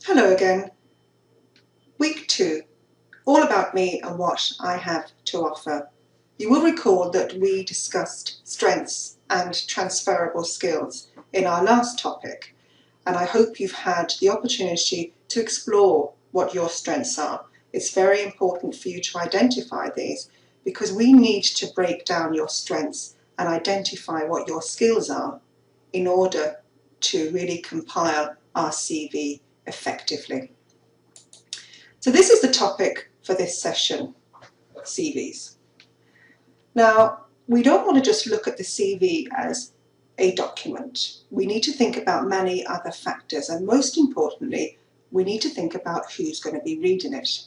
Hello again. Week 2, all about me and what I have to offer. You will recall that we discussed strengths and transferable skills in our last topic, and I hope you've had the opportunity to explore what your strengths are. It's very important for you to identify these because we need to break down your strengths and identify what your skills are in order to really compile our CV effectively. So this is the topic for this session, CVs. Now, we don't want to just look at the CV as a document. We need to think about many other factors, and most importantly, we need to think about who's going to be reading it.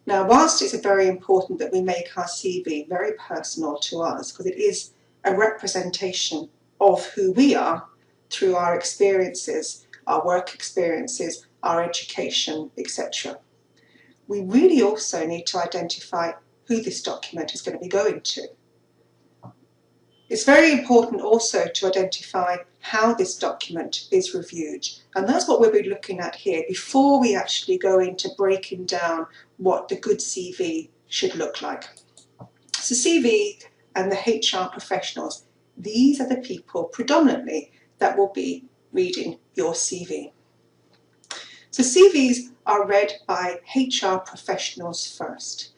Now, whilst it's very important that we make our CV very personal to us, because it is a representation of who we are through our experiences, our work experiences, our education, etc. We really also need to identify who this document is going to be going to. It's very important also to identify how this document is reviewed, and that's what we'll be looking at here before we actually go into breaking down what the good CV should look like. So CV and the HR professionals, these are the people predominantly that will be reading your CV. So CVs are read by HR professionals first.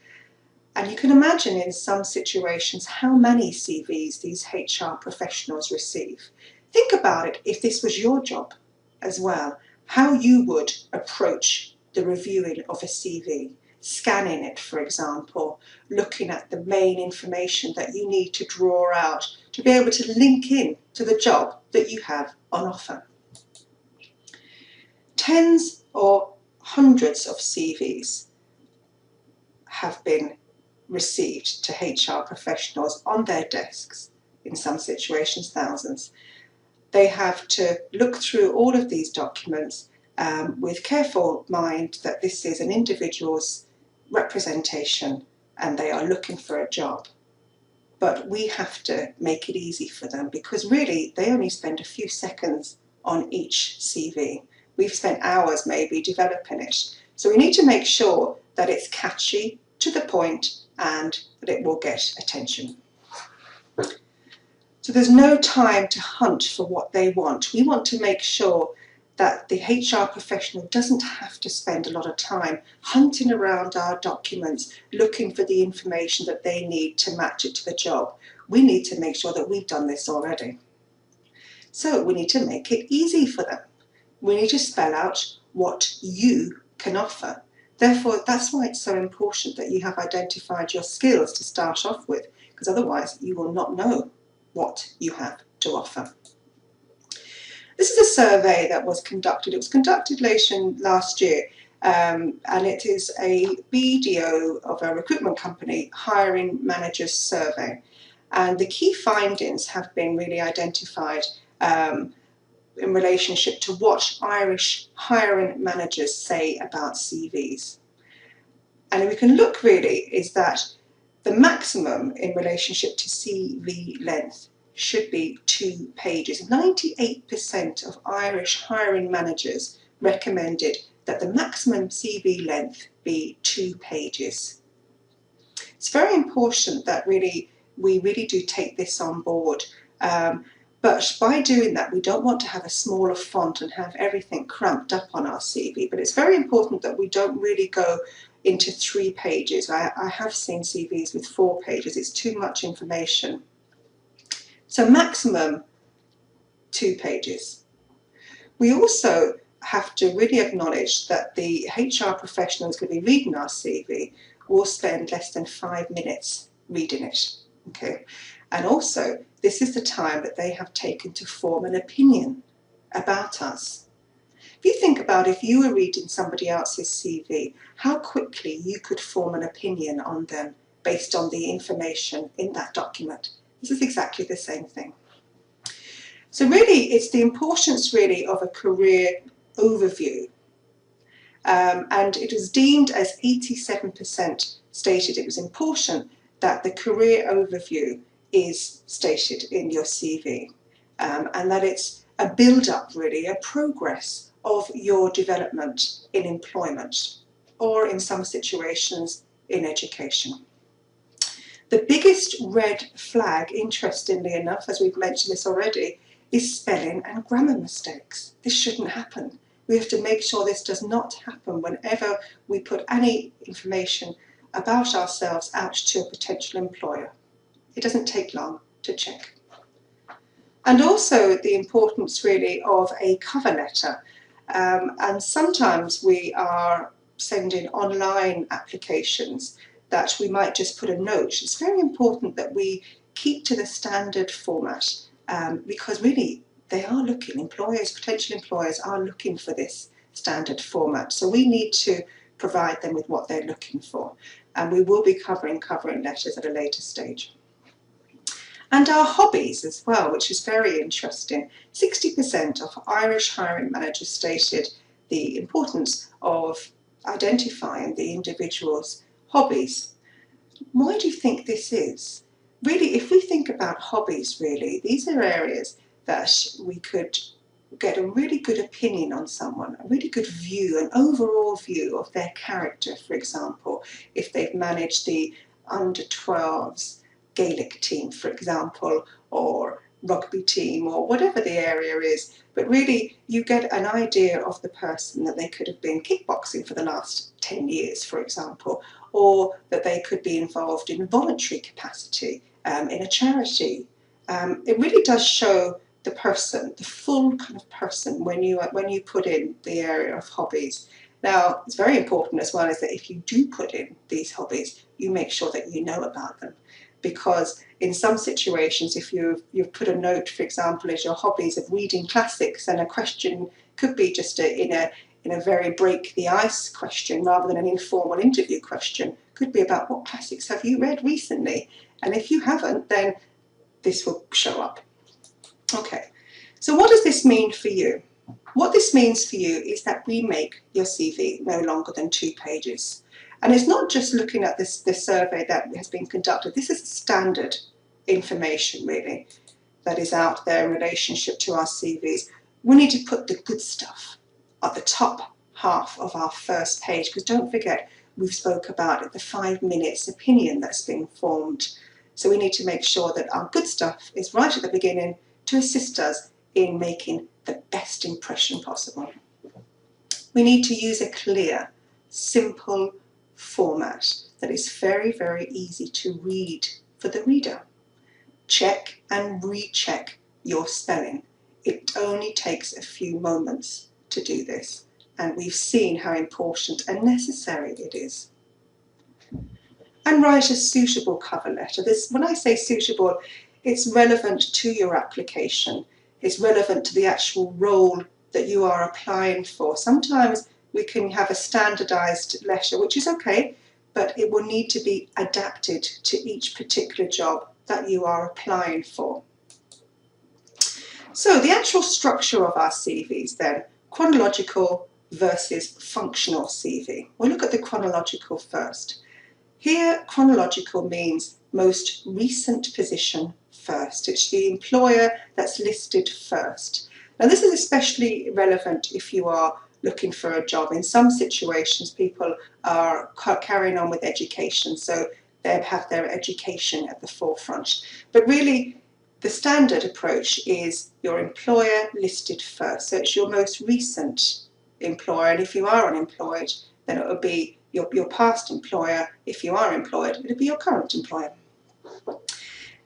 And you can imagine in some situations how many CVs these HR professionals receive. Think about it if this was your job as well, how you would approach the reviewing of a CV, scanning it, for example, looking at the main information that you need to draw out to be able to link in to the job that you have on offer. Tens or hundreds of CVs have been received to HR professionals on their desks, in some situations thousands. They have to look through all of these documents with careful mind that this is an individual's representation and they are looking for a job. But we have to make it easy for them because really they only spend a few seconds on each CV. We've spent hours maybe developing it. So we need to make sure that it's catchy, to the point, and that it will get attention. So there's no time to hunt for what they want. We want to make sure that the HR professional doesn't have to spend a lot of time hunting around our documents, looking for the information that they need to match it to the job. We need to make sure that we've done this already. So we need to make it easy for them. We need to spell out what you can offer. Therefore, that's why it's so important that you have identified your skills to start off with, because otherwise you will not know what you have to offer. This is a survey that was conducted. It was conducted last year, and it is a BDO of a recruitment company hiring managers survey. And the key findings have been really identified in relationship to what Irish hiring managers say about CVs. And we can look really is that the maximum in relationship to CV length should be 2 pages. 98% of Irish hiring managers recommended that the maximum CV length be 2 pages. It's very important that we really do take this on board. But by doing that, we don't want to have a smaller font and have everything cramped up on our CV. But it's very important that we don't really go into 3 pages. I have seen CVs with 4 pages. It's too much information. So maximum 2 pages. We also have to really acknowledge that the HR professional who's going to be reading our CV will spend less than 5 minutes reading it. Okay? And also, this is the time that they have taken to form an opinion about us. If you think about if you were reading somebody else's CV, how quickly you could form an opinion on them based on the information in that document. This is exactly the same thing. So really, it's the importance really of a career overview. And it was deemed as 87% stated it was important that the career overview is stated in your CV, and that it's a build-up really, a progress of your development in employment, or in some situations in education. The biggest red flag, interestingly enough, as we've mentioned this already, is spelling and grammar mistakes. This shouldn't happen. We have to make sure this does not happen whenever we put any information about ourselves out to a potential employer. It doesn't take long to check. And also the importance really of a cover letter. And sometimes we are sending online applications that we might just put a note. It's very important that we keep to the standard format, because really they are looking, employers, potential employers are looking for this standard format. So we need to provide them with what they're looking for. And we will be covering letters at a later stage. And our hobbies as well, which is very interesting. 60% of Irish hiring managers stated the importance of identifying the individual's hobbies. Why do you think this is? Really, if we think about hobbies, really, these are areas that we could get a really good opinion on someone, a really good view, an overall view of their character, for example, if they've managed the under 12s Gaelic team, for example, or rugby team, or whatever the area is. But really, you get an idea of the person, that they could have been kickboxing for the last 10 years, for example, or that they could be involved in voluntary capacity in a charity. It really does show the person, the full kind of person, when you put in the area of hobbies. Now, it's very important as well is that if you do put in these hobbies, you make sure that you know about them. Because in some situations, if you've put a note, for example, as your hobbies of reading classics, and a question could be just in a very break the ice question rather than an informal interview question, could be about what classics have you read recently? And if you haven't, then this will show up. Okay, so what does this mean for you? What this means for you is that we make your CV no longer than 2 pages. And it's not just looking at this survey that has been conducted. This is standard information, really, that is out there in relationship to our CVs. We need to put the good stuff at the top half of our first page, because don't forget, we've spoke about it, the 5 minutes opinion that's been formed. So we need to make sure that our good stuff is right at the beginning to assist us in making the best impression possible. We need to use a clear, simple format that is very, very easy to read for the reader. Check and recheck your spelling. It only takes a few moments to do this, and we've seen how important and necessary it is. And write a suitable cover letter. When I say suitable, it's relevant to your application. It's relevant to the actual role that you are applying for. Sometimes we can have a standardized letter, which is okay, but it will need to be adapted to each particular job that you are applying for. So the actual structure of our CVs then, chronological versus functional CV. We'll look at the chronological first. Here, chronological means most recent position first. It's the employer that's listed first. Now this is especially relevant if you are looking for a job. In some situations, people are carrying on with education, so they have their education at the forefront. But really, the standard approach is your employer listed first. So it's your most recent employer, and if you are unemployed, then it will be your past employer. If you are employed, it'll be your current employer.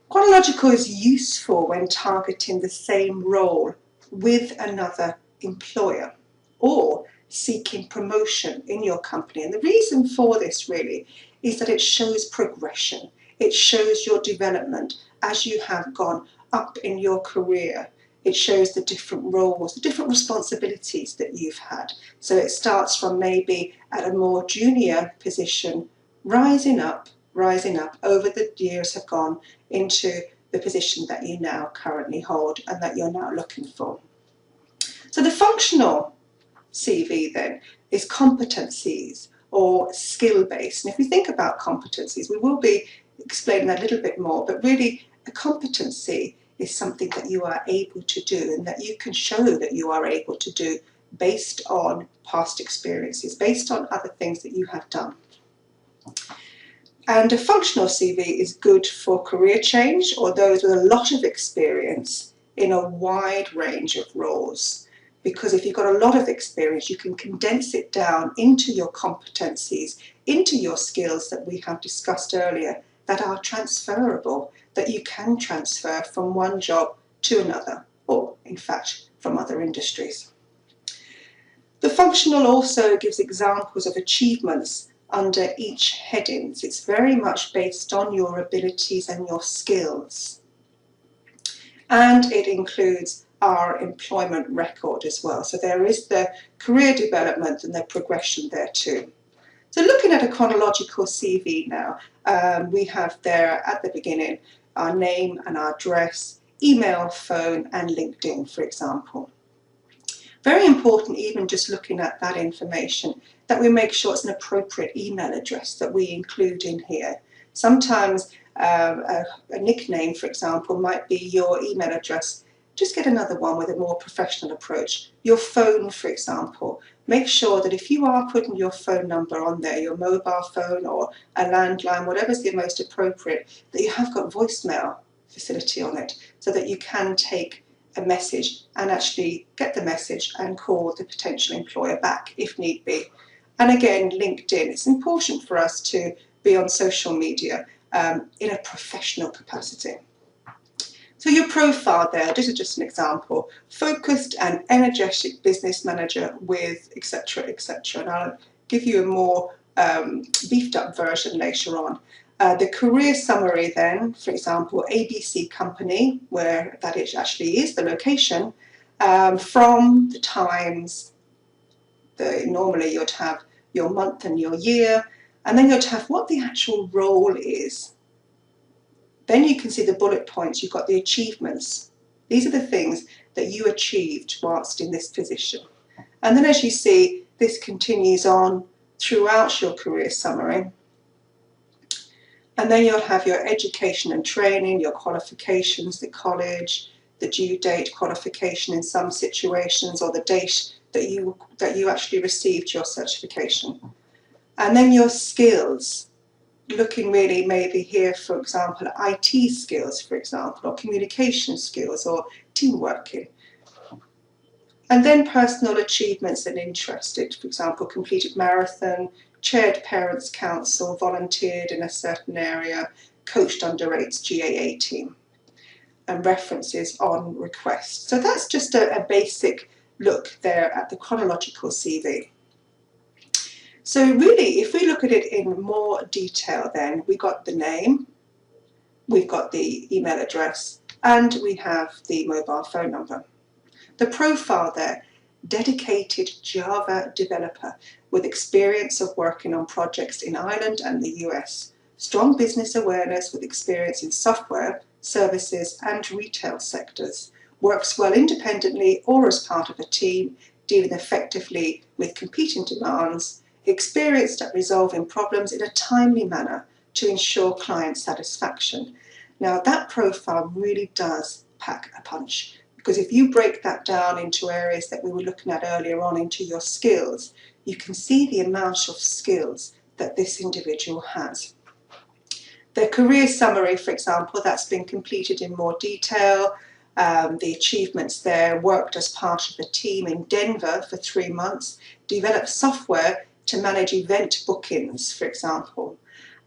Chronological is useful when targeting the same role with another employer or seeking promotion in your company. And the reason for this really is that it shows progression. It shows your development as you have gone up in your career. It shows the different roles, the different responsibilities that you've had. So it starts from maybe at a more junior position, rising up over the years have gone into the position that you now currently hold and that you're now looking for. So the functional CV then is competencies or skill-based. And if we think about competencies, we will be explaining that a little bit more, but really a competency is something that you are able to do and that you can show that you are able to do based on past experiences, based on other things that you have done. And a functional CV is good for career change or those with a lot of experience in a wide range of roles. Because if you've got a lot of experience, you can condense it down into your competencies, into your skills that we have discussed earlier, that are transferable, that you can transfer from one job to another, or in fact, from other industries. The functional also gives examples of achievements under each heading. So it's very much based on your abilities and your skills. And it includes our employment record as well. So there is the career development and the progression there too. So looking at a chronological CV now, we have there at the beginning our name and our address, email, phone, and LinkedIn, for example. Very important, even just looking at that information, that we make sure it's an appropriate email address that we include in here. Sometimes a nickname, for example, might be your email address. Just get another one with a more professional approach. Your phone, for example. Make sure that if you are putting your phone number on there, your mobile phone or a landline, whatever's the most appropriate, that you have got voicemail facility on it so that you can take a message and actually get the message and call the potential employer back if need be. And again, LinkedIn, it's important for us to be on social media in a professional capacity. So your profile there, this is just an example, focused and energetic business manager with etc, etc. And I'll give you a more beefed up version later on. The career summary then, for example, ABC company, where that it actually is, the location, from the times, normally you'd have your month and your year, and then you'd have what the actual role is. Then you can see the bullet points, you've got the achievements. These are the things that you achieved whilst in this position. And then as you see, this continues on throughout your career summary. And then you'll have your education and training, your qualifications, the college, the due date, qualification in some situations, or the date that you actually received your certification. And then your skills, looking really maybe here, for example, IT skills, for example, or communication skills, or team working. And then personal achievements and interests, for example, completed marathon, chaired parents' council, volunteered in a certain area, coached under 8's GAA team, and references on request. So that's just a basic look there at the chronological CV. So really, if we look at it in more detail then, we got the name, we've got the email address, and we have the mobile phone number. The profile there, dedicated Java developer with experience of working on projects in Ireland and the US. Strong business awareness with experience in software, services and retail sectors. Works well independently or as part of a team, dealing effectively with competing demands. Experienced at resolving problems in a timely manner to ensure client satisfaction. Now that profile really does pack a punch, because if you break that down into areas that we were looking at earlier on, into your skills, you can see the amount of skills that this individual has. Their career summary, for example, that's been completed in more detail. The achievements there, worked as part of the team in Denver for 3 months, developed software to manage event bookings, for example.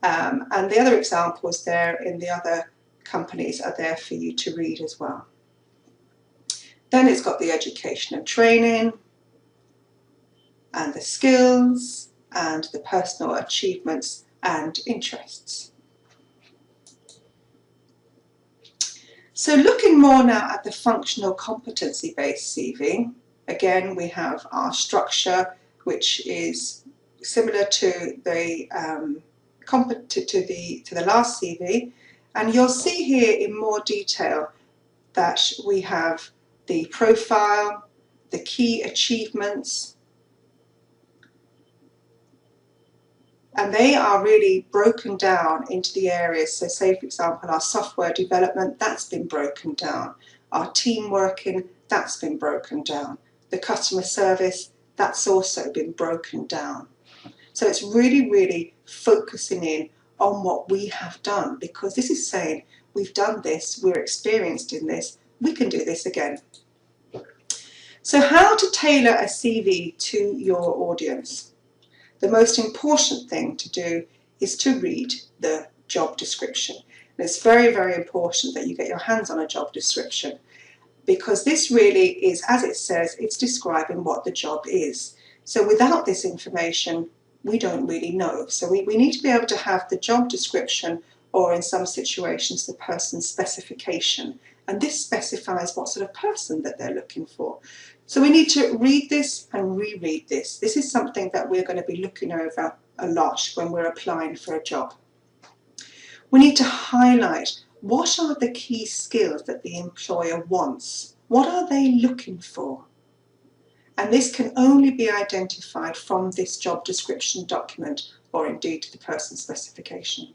And the other examples there in the other companies are there for you to read as well. Then it's got the education and training, and the skills, and the personal achievements and interests. So looking more now at the functional competency-based CV, again we have our structure, which is similar to the last CV, and you'll see here in more detail that we have the profile, the key achievements, and they are really broken down into the areas. So say, for example, our software development, that's been broken down. Our team working, that's been broken down. the customer service, that's also been broken down. So it's really, really focusing in on what we have done, because this is saying we've done this, we're experienced in this, we can do this again. So how to tailor a CV to your audience? The most important thing to do is to read the job description. And it's very, very important that you get your hands on a job description, because this really is, as it says, it's describing what the job is. So without this information, we don't really know. So we need to be able to have the job description, or in some situations, the person's specification. And this specifies what sort of person that they're looking for. So we need to read this and reread this. This is something that we're going to be looking over a lot when we're applying for a job. We need to highlight what are the key skills that the employer wants. What are they looking for? And this can only be identified from this job description document, or indeed the person's specification.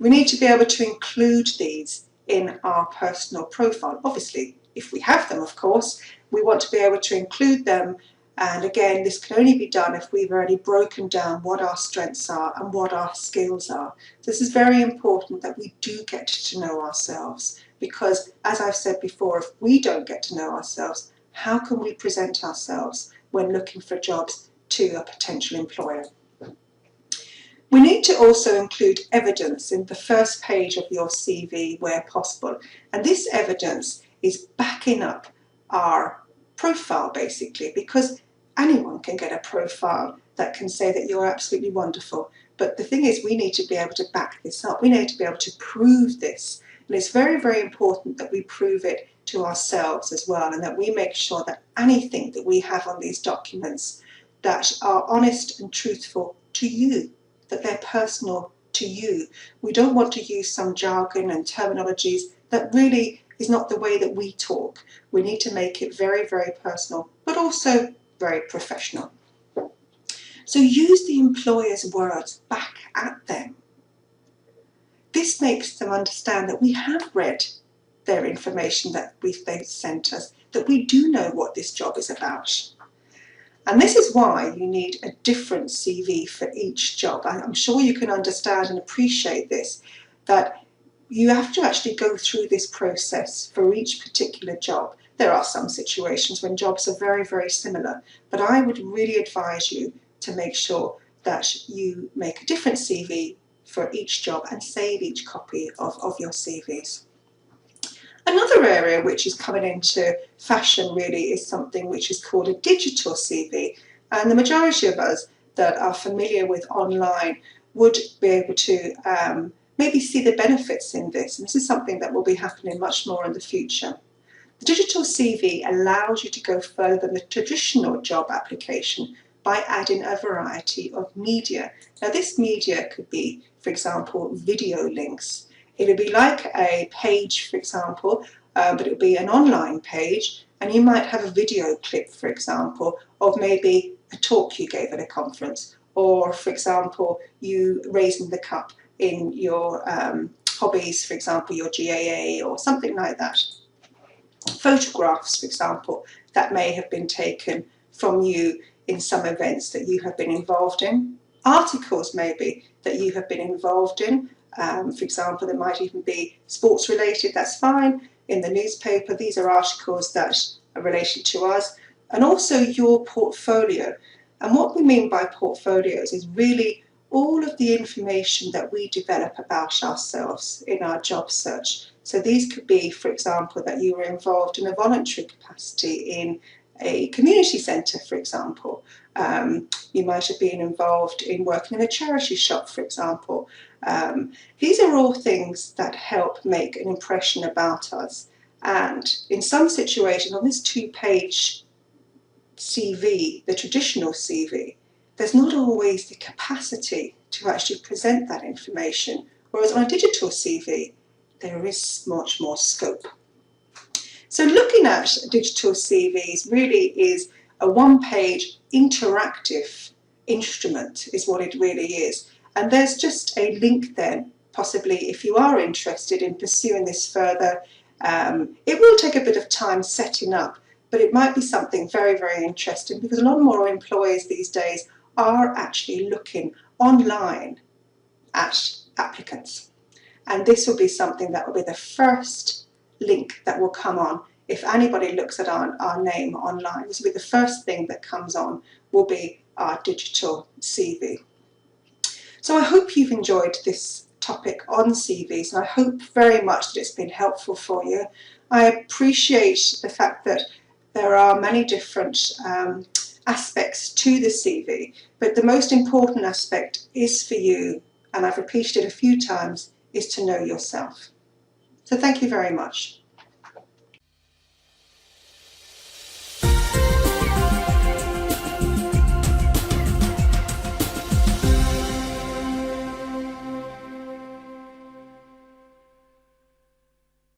We need to be able to include these in our personal profile. Obviously, if we have them, of course, we want to be able to include them. And again, this can only be done if we've already broken down what our strengths are and what our skills are. This is very important that we do get to know ourselves, because as I've said before, if we don't get to know ourselves, how can we present ourselves when looking for jobs to a potential employer? We need to also include evidence in the first page of your CV where possible. And this evidence is backing up our profile, basically, because anyone can get a profile that can say that you're absolutely wonderful. But the thing is, we need to be able to back this up. We need to be able to prove this. And it's very, very important that we prove it to ourselves as well, and that we make sure that anything that we have on these documents that are honest and truthful to you, that they're personal to you. We don't want to use some jargon and terminologies that really is not the way that we talk. We need to make it very, very personal, but also very professional. So use the employer's words back at them. This makes them understand that we have read their information that they've sent us, that we do know what this job is about. And this is why you need a different CV for each job. I'm sure you can understand and appreciate this, that you have to actually go through this process for each particular job. There are some situations when jobs are very, very similar, but I would really advise you to make sure that you make a different CV for each job and save each copy of your CVs. Another area which is coming into fashion really is something which is called a digital CV, and the majority of us that are familiar with online would be able to maybe see the benefits in this, and this is something that will be happening much more in the future. The digital CV allows you to go further than the traditional job application by adding a variety of media. Now this media could be, for example, video links. It would be like a page, for example, but it would be an online page, and you might have a video clip, for example, of maybe a talk you gave at a conference, or, for example, you raising the cup in your hobbies, for example, your GAA or something like that. Photographs, for example, that may have been taken from you in some events that you have been involved in. Articles maybe that you have been involved in. For example, there might even be sports related, that's fine. In the newspaper, these are articles that are related to us. And also your portfolio. And what we mean by portfolios is really all of the information that we develop about ourselves in our job search. So these could be, for example, that you were involved in a voluntary capacity in a community centre, for example. You might have been involved in working in a charity shop, for example. These are all things that help make an impression about us. And in some situations, on this 2-page CV, the traditional CV, there's not always the capacity to actually present that information, whereas on a digital CV, there is much more scope. So looking at digital CVs really is a 1-page interactive instrument, is what it really is. And there's just a link then, possibly if you are interested in pursuing this further. It will take a bit of time setting up but it might be something very, very interesting, because a lot more employers these days are actually looking online at applicants. And this will be something that will be the first link that will come on. If anybody looks at our name online, this will be the first thing that comes on, will be our digital CV. So I hope you've enjoyed this topic on CVs, and I hope very much that it's been helpful for you. I appreciate the fact that there are many different aspects to the CV, but the most important aspect is for you, and I've repeated it a few times, is to know yourself. So thank you very much.